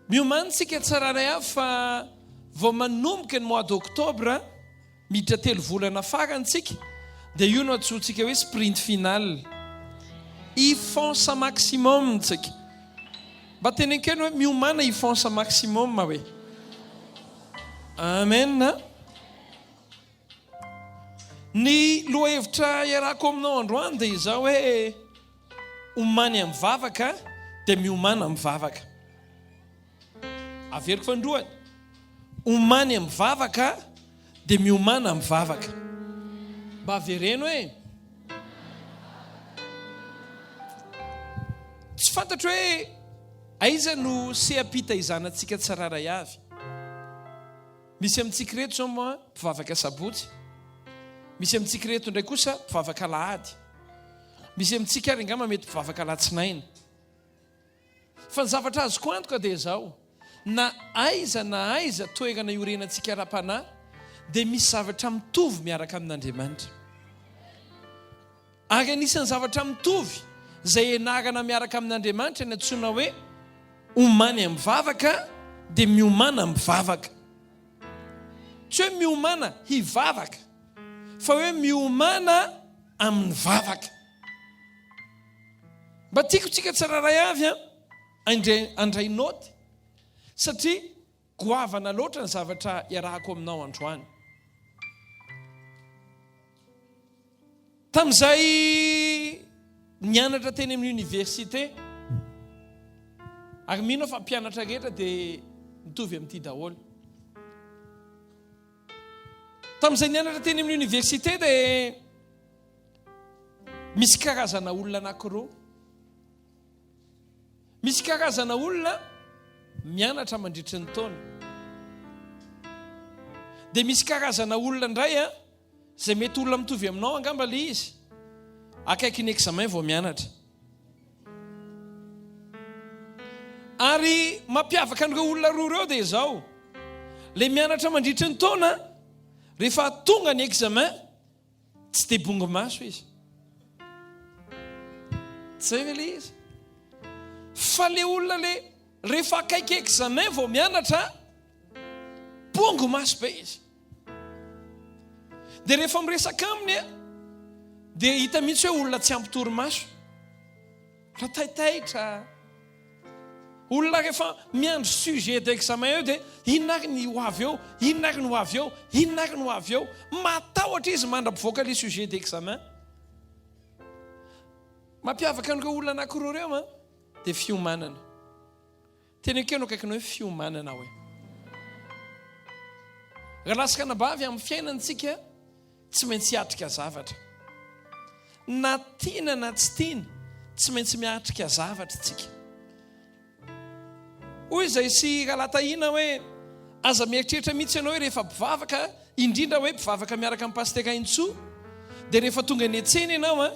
Miomantsika tsararay avy fa vao manomboka ny mois d'octobre miditra 3 volana farantsika dia io no atsotsika hoe sprint final. Ifonsa maximum tsika. Mba tenenykeny hoe miomana ifonsa maximum hoe. Amen. Ny lohahevitra iarako aminao androany dia izao hoe omany amin'ny vavaka dia miomana amin'ny vavaka. Averiko fandroany. Omany amin'ny vavaka dia miomana amin'ny vavaka. Mba avereno hoe tsy fantatro hoe aiza no seapita izanantsika tsararay avy. Misy amintsika reto zao moa mpivavaka sabotsy. Misy amintsika reto ndray kosa mpivavaka lahady. Misy amintsika ary angamba mety mpivavaka latsinainy. Fa ny zavatra azoko antoka dia izao. Na aiza toerana iorenantsika ara-panahy dia misy zavatra mitovy miaraka amin'Andriamanitra. Ary anisan'ny zavatra mitovy izay enarana miaraka amin'Andriamanitra ny antsoina hoe omany amin'ny vavaka dia miomana amin'ny vavaka. Tsy hoe miomana hivavaka fa hoe miomana amin'ny vavaka. Mba tiako tsika tsararay avy andray noty satria goavana loatra ny zavatra iarahako aminao androany. Tamin'izay nianatra teny amin'ny université ary mino fa mpianatra rehetra dia mitovy amin'ity daholo. Tamin'izay nianatra teny amin'ny université dia misy karazana olona anankiroa. Misy karazana olona mianatra mandritry ny taona. Dia misy karazana olona indray izay mety olona mitovy aminao angamba le izy. Akaiky ny examen vao mianatra. Ary mampiavaka an'ireo olona roa ireo dia izao. Le mianatra mandritry ny taona rehefa tonga ny examen tsy dia bongo maso izy. Tsy zay ve le izy? Fa le olona le rehefa akaiky examen vao mianatra bongo maso be izy. Dia rehefa miresaka aminy dia hita mihitsy hoe olona tsy ampy torimaso. Raha taitaitra. Olona rehefa miandro sujet d'examen eo dia inona ary ny ho avy eo, inona ary ny ho avy eo, inona ary ny ho avy eo. Matahotra izy mandra-pivoaka le sujet d'examen. Mampiavaka an'ireo olona anankiroa ireo dia fiomanana. Tena keno akaikiny hoe fiomanana hoe. Raha lasaka anabavy amin'ny fiainantsika tsy maintsy hiatrika zavatra. Na tiana na tsy tiana tsy maintsy miatrika zavatra tsika. Hoy izay sy rahalatahiana hoe aza mieritreritra mihitsy ianao hoe rehefa mpivavaka, indrindra hoe mpivavaka miaraka amin'ny pastera Intsoa, dia rehefa tonga ny an-tsena ianao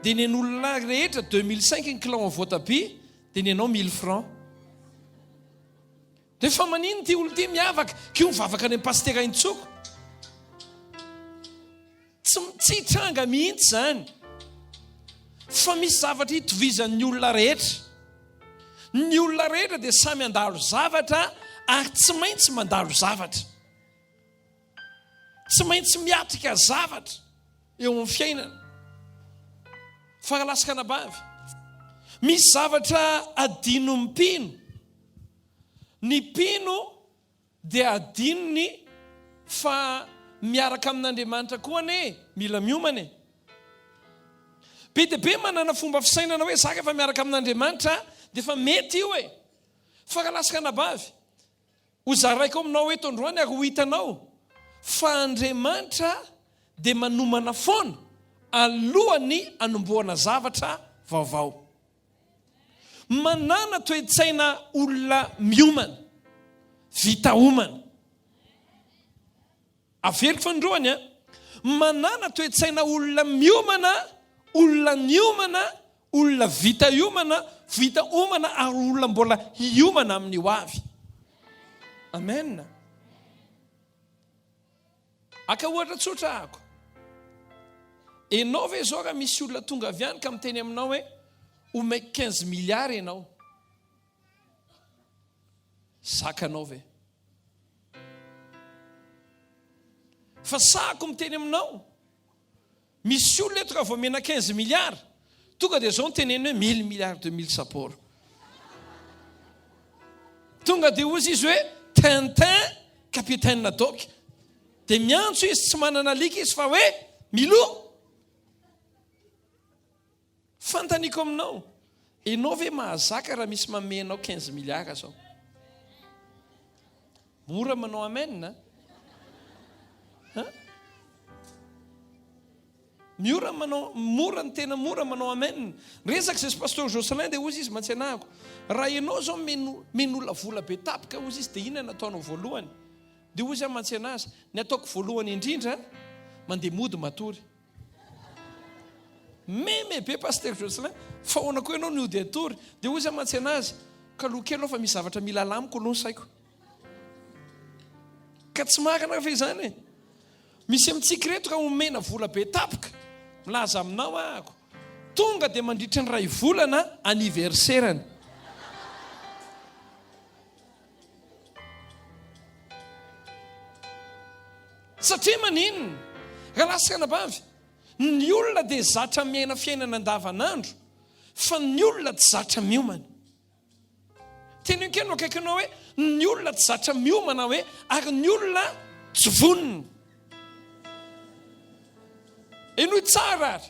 dia ny an'olona rehetra 2005 ny kilao amin'ny voatabia dia ny anao 1000 francs. Dia fa manino ty olo ty miavaka kio mivavaka any amin'ny pastera Intsoako. Tsy hitranga mihitsy zany. Fa misy zavatra hitovizan'ny olona rehetra. Ny olona rehetra dia samy andalo zavatra ary tsy maintsy mandalo zavatra. Tsy maintsy miatrika zavatra eo amin'ny fiainana. Fa raha lasaka anabavy, misy zavatra adino mpino. Ny mpino dia adinony fa miaraka amin'Andriamanitra koa mila miomana. Be dia be manana fomba fisainana hoe zaka efa miaraka amin'Andriamanitra dia efa mety io e. Fa raha lasaka anabavy, ho zaraiko aminao eto androany ary ho hitanao fa Andriamanitra dia manomana foana alohany anombohana zavatra vaovao. Manana toe-tsaina olona miomana, vita homana. Averiko fandroany manana toe-tsaina olona miomana, olona niomana, olona vita homana ary olona mbola hiomana amin'ny ho avy. Amen. Aka ohatra tsotra ako. Enao ve zao raha misy olona tonga avy any ka miteny aminao hoe omeko 15 milliards ianao. zakanao ve? Fa sahako miteny aminao, misy olona eto ka vao mena 15 milliards, tonga dia zao niteneny hoe 1000 milliards 2000 saporo. Tonga dia ozy izy hoe Tintin capitaine Doc. Dia miantso izy tsy manana lika izy fa hoe miloha. Fantaniko aminao, ianao ve mahazaka raha misy mamenao 15 milliards zao? Mora manao amen na? Mora ny tena mora manao amen. Resaka zay pasteur Jocelyn dia ozy izy mantsenahako, raha ianao zao men'olona vola be tapika ozy izy dia inona nataonao voalohany? Dia ozy aho mantsena azy, ny ataoko voalohany indrindra mandeha mody matory. Meme be pasteur Jocelyn, fa hoana koa ianao niody atory. Dia ozy aho mantsena azy, ka loha kely fa misy zavatra mila lamiko aloha ny saiko. Ka tsy makana fa izany e. Misy amintsika reto ka omena vola be tapika, milaza aminao ahako, tonga dia mandritra ny 2 volana anniversaire-ny. Satria maninona? Raha lasaka bavy, ny olona dia zatra miaina fiainana andavanandro, fa ny olona tsy zatra miomana. Teny keno akaikinao hoe ny olona tsy zatra miomana hoe ary ny olona tsy vonona. Enoy tsara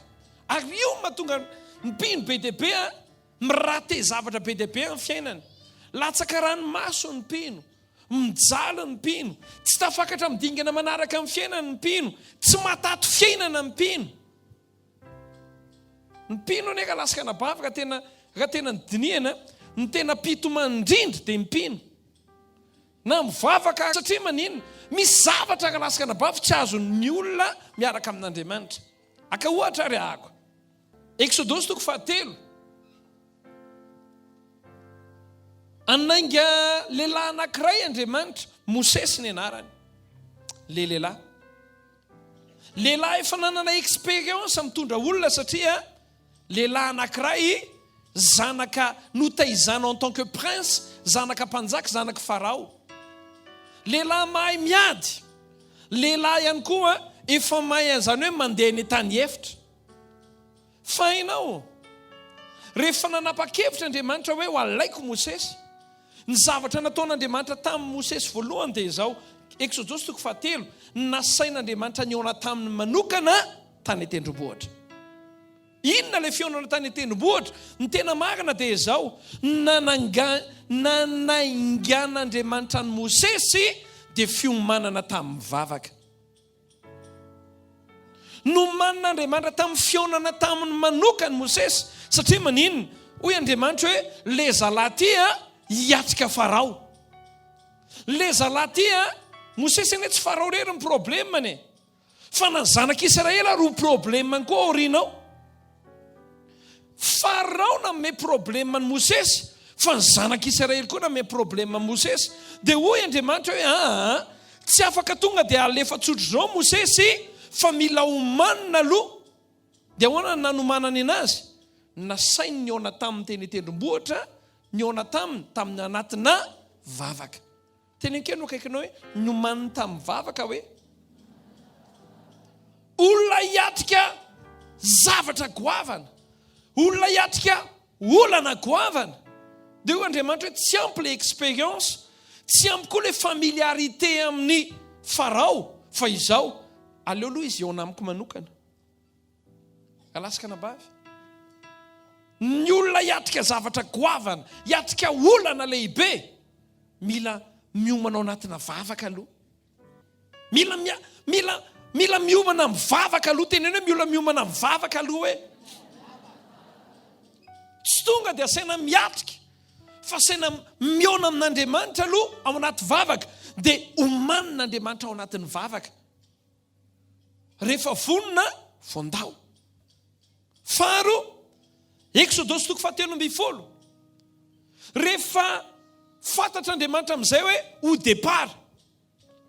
ary io mahatonga ny mpino be dia be miraty zavatra be dia be amin'ny fiainana. Latsaka ranomaso ny mpino, mijaly ny mpino, tsy tafakatra midingana manaraka amin'ny fiainana ny mpino, tsy matato fiainana ny mpino. Ny mpino ane ka lasaka nabavy ka tena ny dinihana, ny tena pitomany indrindra dia mpino. Na mivavaka satria maninona? Misy zavatra ka lasaka nabavy tsy azon'ny olona miaraka amin'Andriamanitra. Aka ohatra ary ahako. Exodus 4. Anainga lehilahy anankiray Andriamanitra, Mosesy ny anarany. Lehilahy efa nanana expérience mitondra olona satria lehilahy anankiray zanaka notaizana en tant que prince, zanaka mpanjaka, zanaka farao. Lehilahy mahay miady. Lehilahy ihany koa efa mahay an'izany hoe mandeha ny tany efitra. Fa hainao, rehefa nanapa-kevitra Andriamanitra hoe ho alaiko Mosesy, ny zavatra nataon'Andriamanitra tamin'ny Mosesy voalohany dia izao, Exodus 4, nasain'Andriamanitra niona tamin'ny manokana tany an-tendrombohitra. Inona ilay fionana tany an-tendrombohitra? Ny tena marina dia izao, nanaingan'Andriamanitra ny Mosesy dia fiomanana tamin'ny vavaka. Noman'Andriamanitra tamin'ny fionana tamin'ny manokana Mosesy, satria maninona? Hoy Andriamanitra hoe le zalahy ty hiatrika farao. Le zalahy ty Mosesy ane tsy farao rery ny problemany, fa na zanak'Israela ro problemany koa orinao. Farao name problemany Mosesy, fa ny zanak'Israely koa name problemany Mosesy. Dia hoy Andriamanitra hoe tsy afaka tonga dia alefa tsotro zao Mosesy, fa mila omanina aloha. Dia ahoana ny nanomanany anazy? Nasainy niona tamin'ny teny tendrombohitra, niona tamin'ny anatina vavaka. Teny keno akaikinao hoe niomaniny tamin'ny vavaka hoe olona hiatrika zavatra goavana, olona hiatrika olana goavana. Dia hoy Andriamanitra hoe tsy ampy le expérience, tsy ampy koa le familiarité amin'ny farao, fa izao aleo aloha izy eo anamiko manokana. Alasaka nabavy. Ny olona hiatrika zavatra goavana, hiatrika olana lehibe, mila miomana ao anatina vavaka aloha. Mila miomana amin'ny vavaka aloha. Teny hoe mila miomana amin'ny vavaka aloha hoe. Tsy tonga dia asaina miatrika, fa asaina miona amin'Andriamanitra aloha ao anaty vavaka, dia omanin'Andriamanitra ao anatin'ny vavaka. Rehefa vonona, vondao. Faro, Exodus 4:20. Rehefa fantatr'Andriamanitra amin'izay hoe au départ,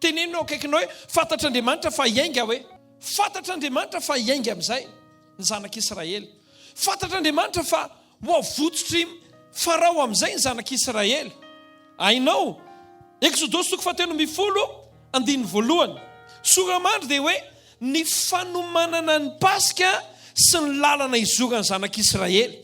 tenenao akaikinao hoe fantatr'Andriamanitra fa hiainga hoe. Fantatr'Andriamanitra fa hiainga amin'izay ny zanak'Israely. Fantatr'Andriamanitra fa ho avotsotry farao amin'izay ny zanak'Israely. Hainao, Exodosy 3:10 soramandry dia hoe ny fanomanana ny Paska sy ny lalana izorany zanak'Israely.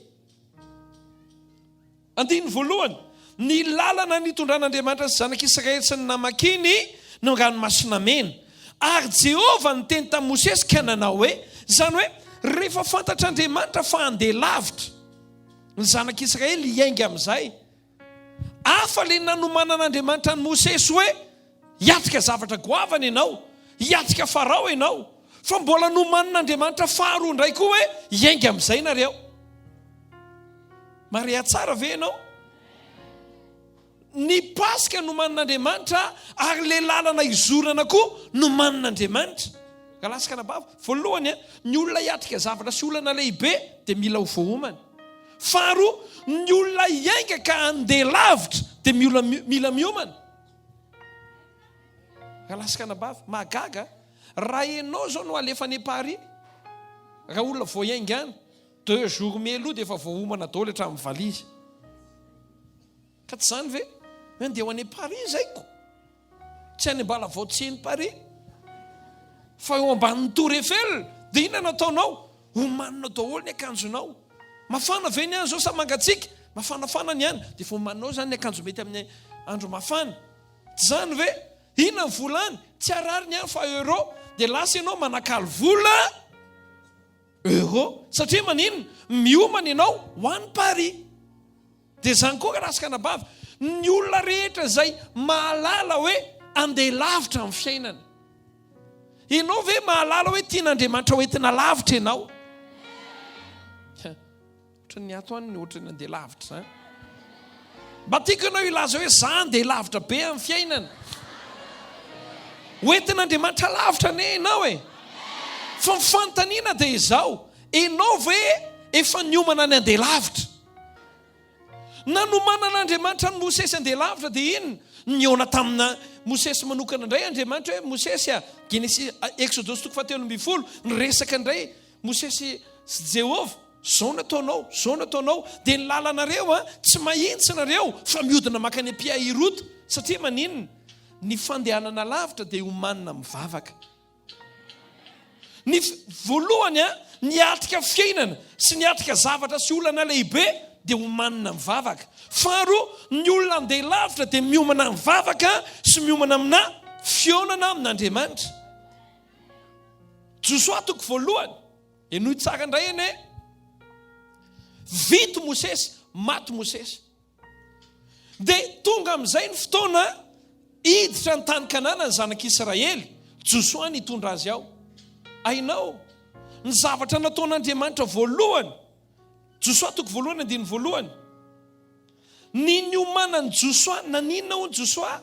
1:1 ny lalana nitondran'Andriamanitra sy zanak'Israely sy ny namakiny no ranomasina mena. Ary Jehovah niteny tamin'i Mosesy ka nanao hoe, zany hoe rehefa fantatr'Andriamanitra fa handeha lavitra ny zanak'Israely hiainga amin'izay, afa le nanomanan'Andriamanitra ny Mosesy hoe hiatrika zavatra goavana ianao, hiatrika Farao ianao, fa mbola nomanan'Andriamanitra faharoa indray koa hoe hiainga amin'izay nareo. Maria tsara ve ianao? Ny Paska nomanan'Andriamanitra ary le lalana izorana koa nomanan'Andriamanitra. Ka lasaka nabava, voalohany ny olona hiatrika zavatra sy olana lehibe dia mila ho voaomana. Faharoa, ny olona hiainga ka handeha lavitra dia mila miomana. Ka lasaka nabava, mahagaga, raha ianao zao no alefa any Paris, raha olona vao hiainga any 2 jours meloa dia efa voaomana daholo hatramin'ny valizy. Ka tsy zany ve? Mandeha ho any Paris zaiko. Tsy any mbala vao tseny Paris. Fa eo ambanin'ny Tour Eiffel, dia inona nataonao? Homanina daholo ny akanjonao. Mafana ve ny andro zao sa mangatsiaka? Mafanafana ny andro. Dia fomaninao zany ny akanjo mety amin'ny andro mafana. Tsy zany ve? Inona ny volany? Tsy arary ny andro fa euro. Dia lasa ianao manakalo vola euro. Satria maninona? Miomana ianao ho any Paris. Dia zany koa rasika nabava, ny olona rehetra izay mahalala hoe andeha lavitra amin'ny fiainana. Ianao ve mahalala hoe tian'Andriamanitra hoentina lavitra ianao? Ohatran'ny ato any ny ohatran'ny andeha lavitra zany. Mba tiako ianao ilaza hoe za andeha lavitra be amin'ny fiainana. Hoentin'Andriamanitra lavitra ne ianao e. Fa mifantaniana dia izao, ianao ve efa niomana ny andeha lavitra? Nanomanan'Andriamanitra ny Mosesy andeha lavitra dia inona? Niona tamina Mosesy manokana indray Andriamanitra hoe Mosesy Exodosy 3:10 niresaka indray Mosesy sy Jehovah, zao nataonao, dia ny lalanareo tsy mahintsynareo fa mihodina makany am-piahirota. Satria maninona? Ny fandehanana lavitra dia homanina mivavaka. Ny voalohany ny atrika fiainana sy ny atrika zavatra sy olana lehibe dia homanina mivavaka. Faharoa, ny olona andeha lavitra dia miomana mivavaka sy miomana amina fionana amin'Andriamanitra. Josoa toko voalohany, enoy tsara indray ene. Vito Mosesy, maty Mosesy. Dia tonga amin'izay ny fotoana hiditra ny tany Kanana ny zanak'Israely. Josoa nitondra azy ao. Ainao, ny zavatra nataon'Andriamanitra voalohany, Josoa toko voalohany 1:1. Ny niomanan'ny Josoa, naninona hono Josoa?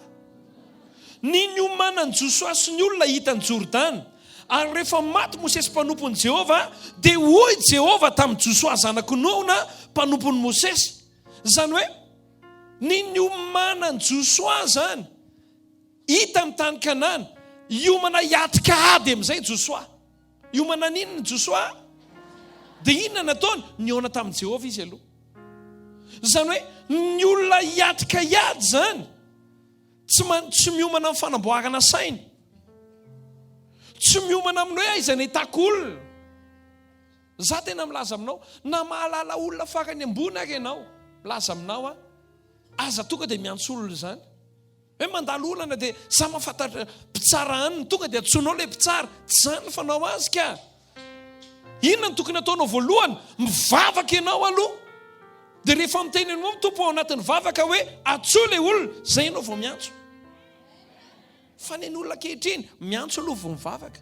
Ny niomanan'ny Josoa sy ny olona hitany Jordana. Ary rehefa maty Mosesy mpanompon'i Jehovah, dia hoy Jehovah tamin'ny Josoa zanako Noana mpanompon'i Mosesy. Zany hoe, ny niomanan'ny Josoa zany, hita amin'ny tany Kanana, hiomana hiatrika ady amin'izay Josoa. Hiomana ninona Josoa? Dia inona nataony? Niona tamin'i Jehovah izy aloha. Zany hoe, ny olona hiatrika hiady zany, tsy miomana amin'ny fanamboarana saina. Tsy miomana aminao hoe aiza ny hitako olona. Za tena milaza aminao, na mahalala olona farany ambony ary ianao, milaza aminao aza tonga dia miantso olona zany. Hoe mandalo olana dia sa mahafantatra mpitsara aniny, tonga dia atsoinao ilay mpitsara. Tsy zany ny fanao azy ka. Inona ny tokony ataonao voalohany? Mivavaka ianao aloha. Dia rehefa miteny ianao mitompo ao anatin'ny vavaka hoe atsoa ilay olona, zay ianao vao miantso. Fa ny olona ankehitriny miantso aloha vao mivavaka.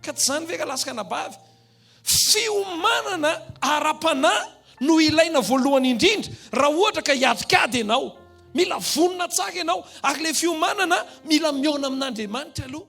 Ka tsy zany ve ka lasaka nabavy? Fiomanana ara-panahy no ilaina voalohany indrindra. Raha ohatra ka hiatrikady ianao, mila vonona tsara ianao, ary ilay fiomanana mila miona amin'Andriamanitra aloha.